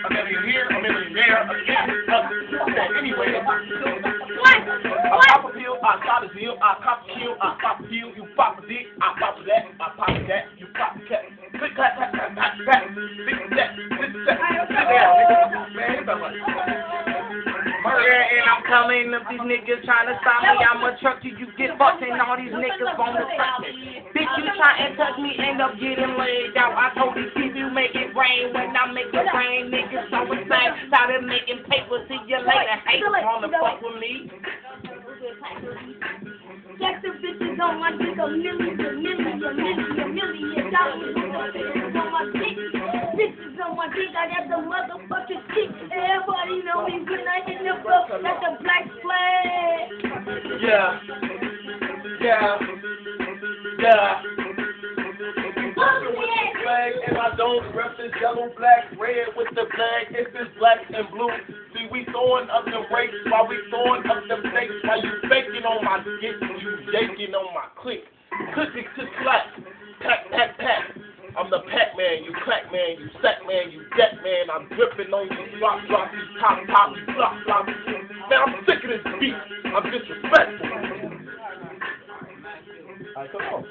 a million here, a million there, again. Anyway, What? I pop a pill, I shot a deal, I cop a kill, I pop a pill, you pop a dick, I pop a that, I pop a that, you pop a cat. Click, clap, clap, clap, clap, clap, click, that, click, that. Sit down, nigga. Man, it's like, Yeah, and I'm calling up these niggas trying to stop me. I'm a truck till you get fucked and all these niggas wanna touch me. Bitch, you try and touch me, end up getting laid out. I told these people you make it rain when I make it rain. Niggas so insane, started making paper. See you later. Hate wanna fuck with me. Jack the bitches on my dick $1 million dollars on my dick. Bitches on my dick, I got the motherfucking dick. Everybody know me when I hit the book. That's the black flag. yeah, yeah, yeah. Flag, and I don't rep this yellow, black, red with the flag. It's this black and blue. See, we throwing up the rakes while we throwing up the fakes. While you faking on my dick, you yaking on my click. Click to clap, pack, pack, pack. I'm the Pac-Man, you crack man, you sack man, you deck man. I'm dripping on you, drop, drop, you top, top, you flop, flop. Man, I'm sick of this beat. I'm disrespectful. Alright, come on.